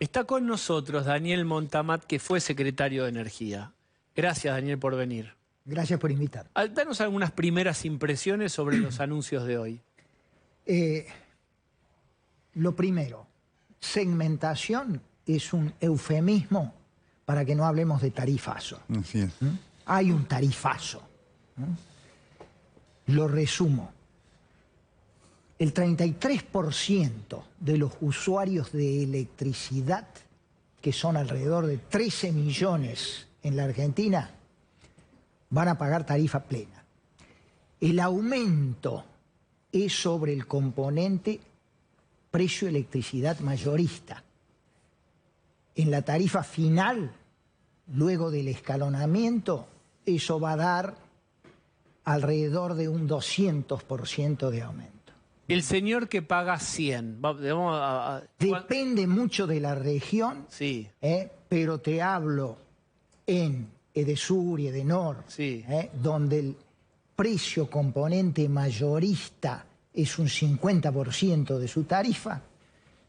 Está con nosotros Daniel Montamat, que fue secretario de Energía. Gracias, Daniel, por venir. Gracias por invitar. Danos algunas primeras impresiones sobre los anuncios de hoy. Lo primero, segmentación es un eufemismo para que no hablemos de tarifazo. Así es. Hay un tarifazo. Lo resumo. El 33% de los usuarios de electricidad, que son alrededor de 13 millones en la Argentina, van a pagar tarifa plena. El aumento es sobre el componente precio electricidad mayorista. En la tarifa final, luego del escalonamiento, eso va a dar alrededor de un 200% de aumento. El señor que paga 100, Depende mucho de la región, sí, pero te hablo en Edesur y Edenor, sí, donde el precio componente mayorista es un 50% de su tarifa.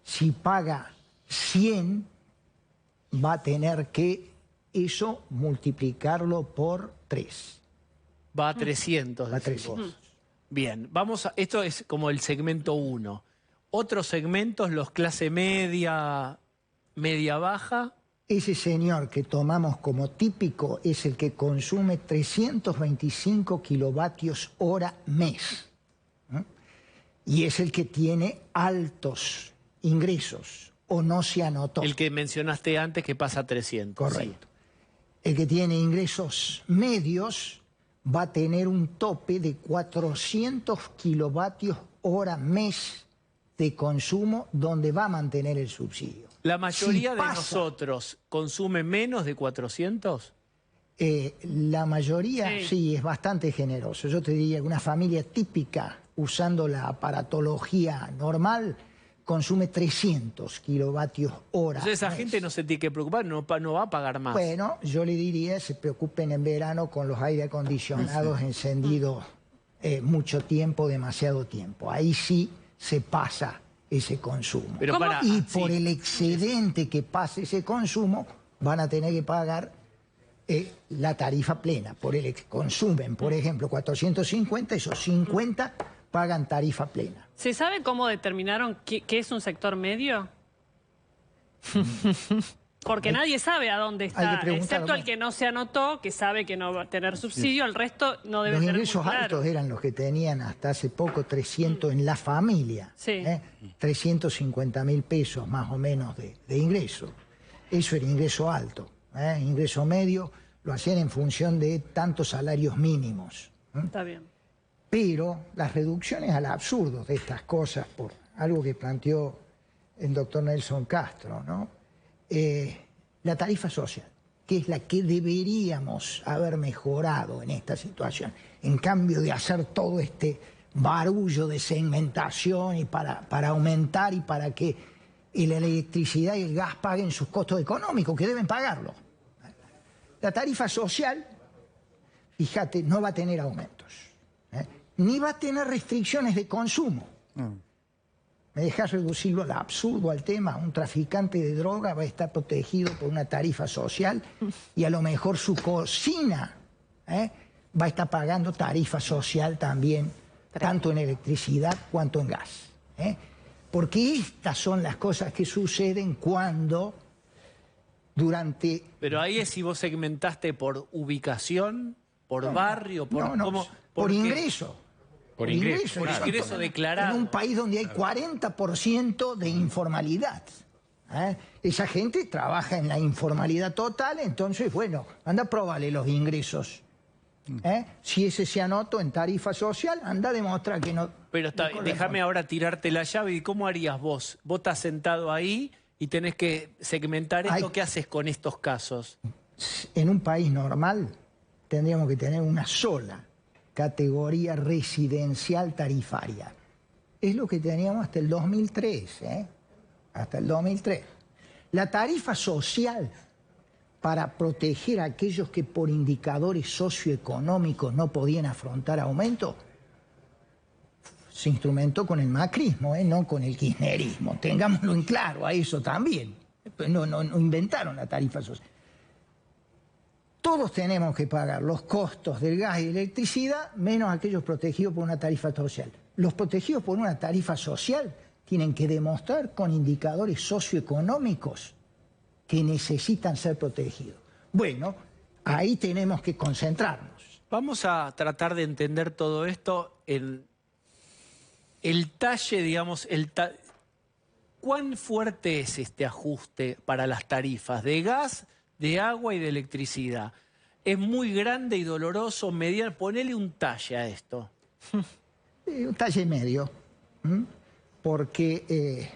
Si paga 100, va a tener que eso multiplicarlo por 3. va a 300. Va a 300. Bien, esto es como el segmento 1. Otros segmentos, los clase media, media-baja. Ese señor que tomamos como típico es el que consume 325 kilovatios hora mes. Y es el que tiene altos ingresos, o no se anotó. El que mencionaste antes que pasa a 300. Correcto. Sí. El que tiene ingresos medios va a tener un tope de 400 kilovatios hora mes de consumo, donde va a mantener el subsidio. ¿La mayoría de nosotros consume menos de 400? La mayoría sí, es bastante generoso. Yo te diría que una familia típica, usando la aparatología normal, consume 300 kilovatios hora. Entonces esa gente no se tiene que preocupar, no va a pagar más. Bueno, yo le diría, se preocupen en verano con los aire acondicionados encendidos mucho tiempo, demasiado tiempo. Ahí sí se pasa ese consumo. Pero y por el excedente que pase ese consumo, van a tener que pagar la tarifa plena. Consumen, por ejemplo, 450, esos 50 pagan tarifa plena. ¿Se sabe cómo determinaron qué es un sector medio? Porque nadie sabe a dónde está, excepto el que no se anotó, que sabe que no va a tener subsidio, el resto no debe tener. Los ingresos altos eran los que tenían hasta hace poco 300 en la familia, 350.000 pesos más o menos de ingreso. Eso era ingreso alto. Ingreso medio lo hacían en función de tantos salarios mínimos. Está bien. Pero las reducciones al absurdo de estas cosas, por algo que planteó el doctor Nelson Castro, ¿no? La tarifa social, que es la que deberíamos haber mejorado en esta situación, en cambio de hacer todo este barullo de segmentación y para aumentar y para que la electricidad y el gas paguen sus costos económicos, que deben pagarlo. La tarifa social, fíjate, no va a tener aumentos, ni va a tener restricciones de consumo. Me dejas reducirlo al absurdo, al tema. Un traficante de droga va a estar protegido por una tarifa social y a lo mejor su cocina va a estar pagando tarifa social también, tanto en electricidad cuanto en gas. Porque estas son las cosas que suceden cuando durante... Pero ahí es si vos segmentaste por ubicación, por barrio, por ingreso. Por ingreso, claro, ingreso declarado. En un país donde hay 40% de informalidad. Esa gente trabaja en la informalidad total, entonces, bueno, anda a probarle los ingresos. Si ese se anotó en tarifa social, anda a demostrar que no... Pero déjame ahora tirarte la llave. ¿Y cómo harías vos? Vos estás sentado ahí y tenés que segmentar esto. ¿Qué haces con estos casos? En un país normal tendríamos que tener una sola categoría residencial tarifaria. Es lo que teníamos hasta el 2003, hasta el 2003. La tarifa social, para proteger a aquellos que por indicadores socioeconómicos no podían afrontar aumento, se instrumentó con el macrismo, no con el kirchnerismo. Tengámoslo en claro a eso también. no inventaron la tarifa social. Todos tenemos que pagar los costos del gas y de electricidad, menos aquellos protegidos por una tarifa social. Los protegidos por una tarifa social tienen que demostrar con indicadores socioeconómicos que necesitan ser protegidos. Bueno, ahí tenemos que concentrarnos. Vamos a tratar de entender todo esto en el talle, digamos, ¿cuán fuerte es este ajuste para las tarifas de gas, de agua y de electricidad? ¿Es muy grande y doloroso, mediano? Ponele un talle a esto. Un talle medio, porque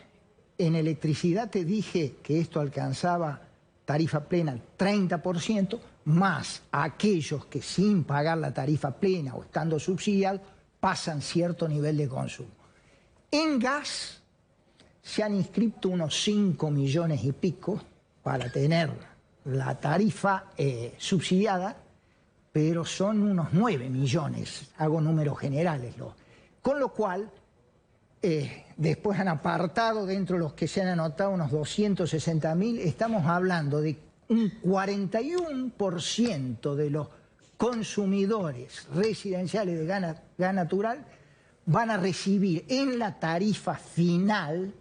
en electricidad te dije que esto alcanzaba tarifa plena al 30%, más aquellos que sin pagar la tarifa plena o estando subsidiados pasan cierto nivel de consumo. En gas se han inscrito unos 5 millones y pico para tener la tarifa subsidiada, pero son unos 9 millones, hago números generales. Con lo cual, después han apartado dentro de los que se han anotado unos 260.000, estamos hablando de un 41% de los consumidores residenciales de gas natural van a recibir en la tarifa final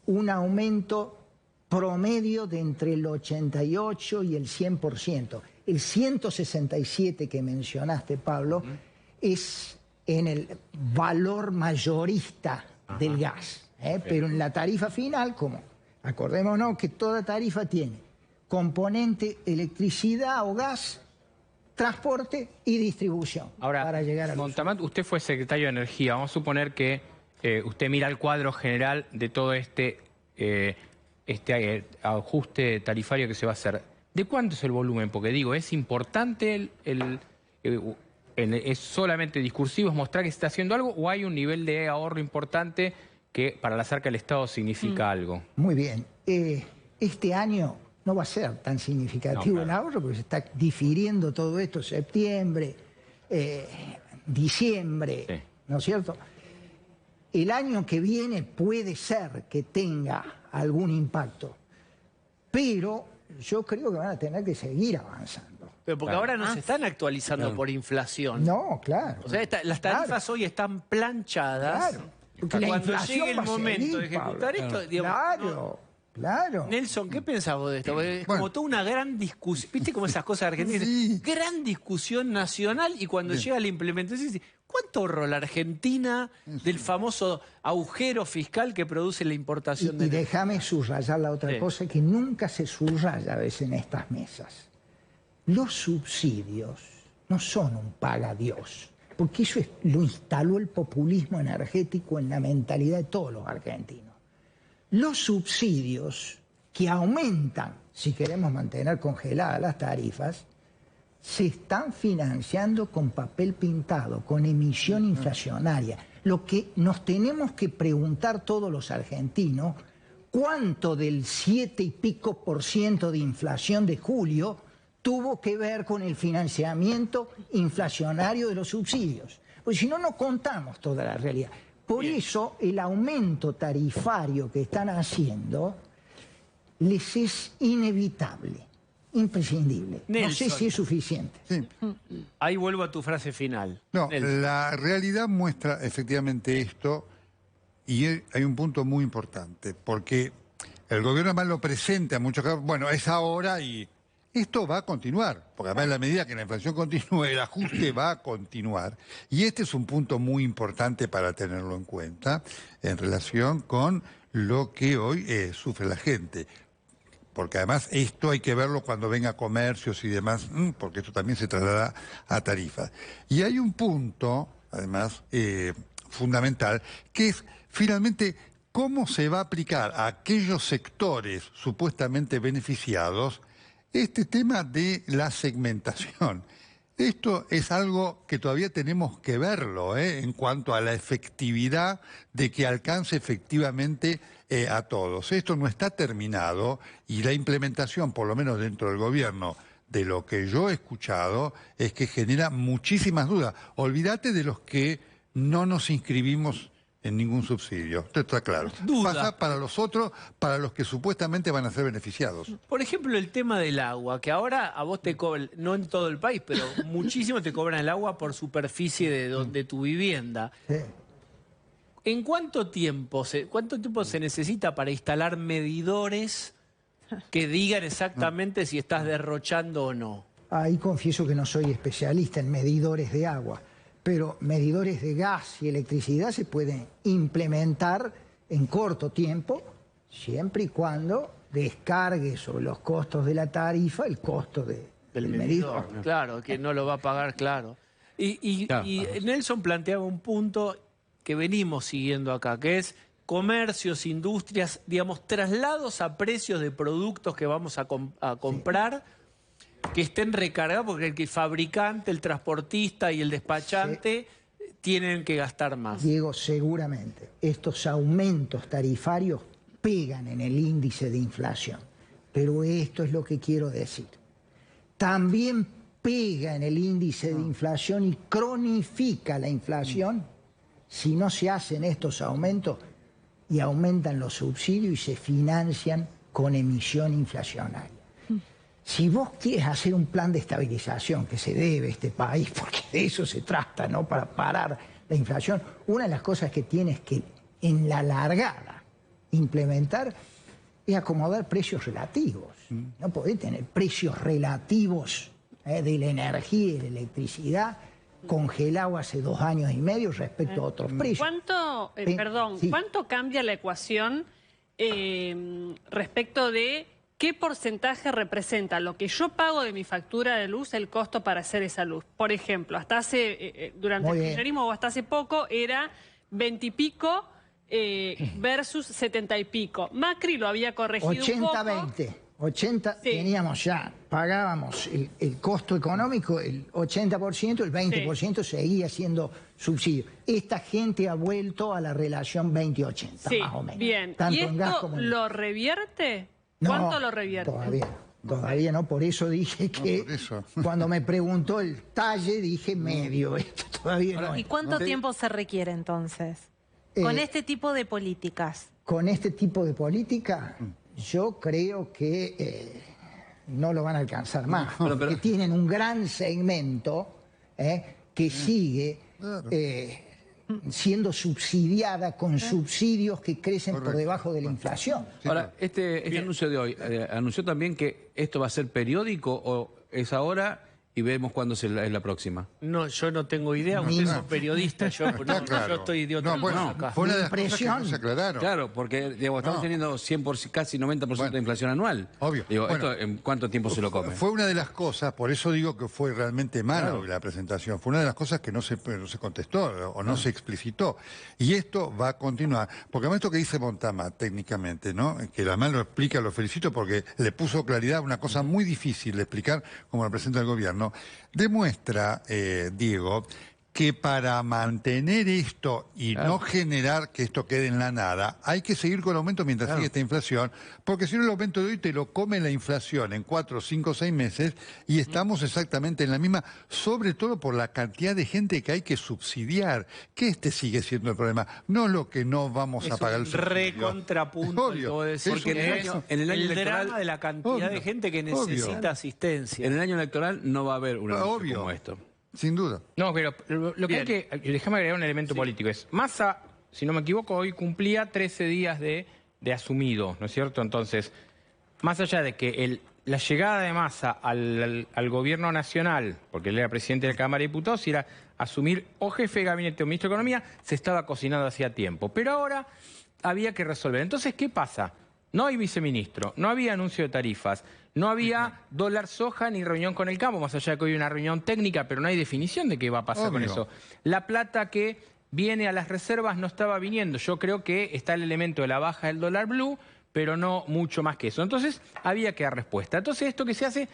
un aumento promedio de entre el 88 y el 100%. El 167 que mencionaste, Pablo, es en el valor mayorista del gas. Pero en la tarifa final, como acordémonos que toda tarifa tiene componente electricidad o gas, transporte y distribución. Ahora, para llegar a Montamat, usted fue secretario de Energía. Vamos a suponer que usted mira el cuadro general de todo este ajuste tarifario que se va a hacer. ¿De cuánto es el volumen? Porque digo, ¿es importante es solamente discursivo, es mostrar que se está haciendo algo, o hay un nivel de ahorro importante que para la arca del Estado significa algo? Muy bien. Este año no va a ser tan significativo el ahorro porque se está difiriendo todo esto, septiembre, diciembre, sí, ¿no es cierto? El año que viene puede ser que tenga algún impacto, pero yo creo que van a tener que seguir avanzando. Pero porque ahora no se están actualizando por inflación. No, claro. O sea, las tarifas hoy están planchadas. Claro. Porque la cuando inflación llegue el momento seguir, de ejecutar esto, digamos, claro. Claro. Nelson, ¿qué pensás vos de esto? Es como toda una gran discusión, ¿viste cómo esas cosas argentinas? Sí. Gran discusión nacional y cuando llega la implementación, ¿cuánto ahorró la Argentina del famoso agujero fiscal que produce la importación de... Y déjame subrayar la otra cosa que nunca se subraya a veces en estas mesas. Los subsidios no son un paga Dios, porque eso lo instaló el populismo energético en la mentalidad de todos los argentinos. Los subsidios que aumentan, si queremos mantener congeladas las tarifas, se están financiando con papel pintado, con emisión inflacionaria. Lo que nos tenemos que preguntar todos los argentinos, ¿cuánto del 7 y pico % de inflación de julio tuvo que ver con el financiamiento inflacionario de los subsidios? Porque si no, no contamos toda la realidad. Por eso el aumento tarifario que están haciendo les es inevitable, imprescindible. Nelson. No sé si es suficiente. Sí. Ahí vuelvo a tu frase final. No, Nelson. La realidad muestra efectivamente esto y hay un punto muy importante, porque el gobierno además lo presenta en muchos casos, bueno, es ahora y esto va a continuar, porque además en la medida que la inflación continúe, el ajuste va a continuar. Y este es un punto muy importante para tenerlo en cuenta en relación con lo que hoy sufre la gente. Porque además esto hay que verlo cuando venga comercios y demás, porque esto también se traslada a tarifas. Y hay un punto, además, fundamental, que es finalmente cómo se va a aplicar a aquellos sectores supuestamente beneficiados este tema de la segmentación. Esto es algo que todavía tenemos que verlo, en cuanto a la efectividad de que alcance efectivamente a todos. Esto no está terminado y la implementación, por lo menos dentro del gobierno, de lo que yo he escuchado, es que genera muchísimas dudas. Olvídate de los que no nos inscribimos en ningún subsidio. Esto está claro. Duda. Pasa para los otros, para los que supuestamente van a ser beneficiados. Por ejemplo, el tema del agua, que ahora a vos te cobran, no en todo el país, pero muchísimo te cobran el agua por superficie de tu vivienda. Sí. ¿En cuánto tiempo se necesita para instalar medidores que digan exactamente si estás derrochando o no? Ahí confieso que no soy especialista en medidores de agua, pero medidores de gas y electricidad se pueden implementar en corto tiempo, siempre y cuando descargue sobre los costos de la tarifa el costo del medidor. Claro, que no lo va a pagar, claro. Y Nelson planteaba un punto que venimos siguiendo acá, que es comercios, industrias, digamos, traslados a precios de productos que vamos a comprar, que estén recargados, porque el fabricante, el transportista y el despachante tienen que gastar más. Diego, seguramente estos aumentos tarifarios pegan en el índice de inflación, pero esto es lo que quiero decir. También pega en el índice de inflación y cronifica la inflación si no se hacen estos aumentos y aumentan los subsidios y se financian con emisión inflacionaria. Si vos quieres hacer un plan de estabilización que se debe a este país, porque de eso se trata, ¿no? Para parar la inflación, una de las cosas que tienes que, en la largada, implementar es acomodar precios relativos. No podés tener precios relativos de la energía y de la electricidad congelado hace 2 años y medio respecto a otros precios. ¿Cuánto cambia la ecuación respecto de qué porcentaje representa lo que yo pago de mi factura de luz, el costo para hacer esa luz? Por ejemplo, durante el kirchnerismo o hasta hace poco era 20 y pico versus 70 y pico. Macri lo había corregido 80-20. 80 teníamos ya, pagábamos el costo económico, el 80%, el 20% seguía siendo subsidio. Esta gente ha vuelto a la relación 20-80, más o menos. Bien. Tanto ¿Y en gas esto como en... lo revierte? No, ¿Cuánto lo revierte? Todavía no, por eso dije que cuando me preguntó el talle dije medio, esto todavía no. ¿Y cuánto tiempo se requiere entonces con este tipo de políticas? Con este tipo de política, yo creo que no lo van a alcanzar más, porque tienen un gran segmento que sigue siendo subsidiada con subsidios que crecen por debajo de la inflación. Ahora, este anuncio de hoy, ¿anunció también que esto va a ser periódico o es ahora y vemos cuándo es la próxima? No, yo no tengo idea, usted es periodista, yo estoy de otra cosa acá. Fue una de las cosas que no se aclararon. Claro, porque estamos teniendo 100%, casi 90% de inflación anual. Obvio. ¿Esto en cuánto tiempo se lo come? Fue una de las cosas, por eso digo que fue realmente mala la presentación, fue una de las cosas que no se contestó o no se explicitó. Y esto va a continuar, porque además esto que dice Montama técnicamente, ¿no? Que además lo explica, lo felicito porque le puso claridad a una cosa muy difícil de explicar como la presenta el gobierno. Demuestra, Diego, que para mantener esto y no generar que esto quede en la nada, hay que seguir con el aumento mientras sigue esta inflación, porque si no el aumento de hoy te lo come la inflación en 4, 5, 6 meses y estamos exactamente en la misma, sobre todo por la cantidad de gente que hay que subsidiar, que sigue siendo el problema, no lo que no vamos a pagar el subsidio. Recontrapunto, porque en el año el electoral, drama de la cantidad de gente que necesita asistencia. En el año electoral no va a haber un anuncio como esto. Sin duda. No, pero lo que hay que... Déjame agregar un elemento político. Es Massa, si no me equivoco, hoy cumplía 13 días de asumido, ¿no es cierto? Entonces, más allá de que la llegada de Massa al gobierno nacional, porque él era presidente de la Cámara de Diputados, y era asumir o jefe de gabinete o ministro de Economía, se estaba cocinando hacía tiempo. Pero ahora había que resolver. Entonces, ¿qué pasa? No hay viceministro, no había anuncio de tarifas, no había dólar soja ni reunión con el campo, más allá de que hoy hay una reunión técnica, pero no hay definición de qué va a pasar con eso. La plata que viene a las reservas no estaba viniendo. Yo creo que está el elemento de la baja del dólar blue, pero no mucho más que eso. Entonces, había que dar respuesta. Entonces, esto que se hace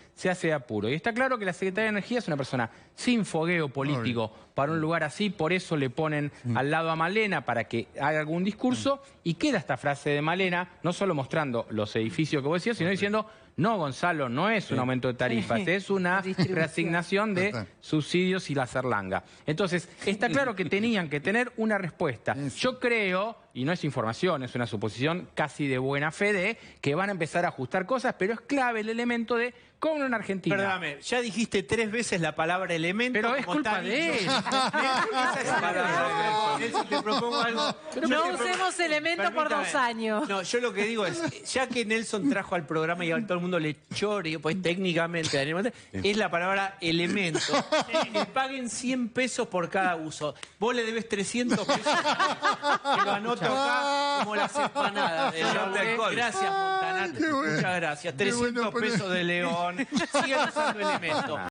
de apuro. Y está claro que la Secretaria de Energía es una persona sin fogueo político para un lugar así, por eso le ponen al lado a Malena para que haga algún discurso, y queda esta frase de Malena, no solo mostrando los edificios que vos decías, sino diciendo, no, Gonzalo, no es un aumento de tarifas, es una reasignación de subsidios y la zarlanga. Entonces, está claro que tenían que tener una respuesta. Yo creo, y no es información, es una suposición casi de buena fe, de que van a empezar a ajustar cosas, pero es clave el elemento de cómo en Argentina. Perdóname, ya dijiste 3 veces la palabra elemento. Pero es culpa de él. Nelson, te propongo algo. No usemos elemento por 2 años. No, yo lo que digo es, ya que Nelson trajo al programa y a todo el mundo le chore, pues técnicamente, es la palabra elemento. Que paguen 100 pesos por cada uso. Vos le debes 300 pesos. Que lo anoto acá como las empanadas de alcohol. Gracias, Montanate. Muchas gracias. 300 pesos de León. Sigan usando elementos.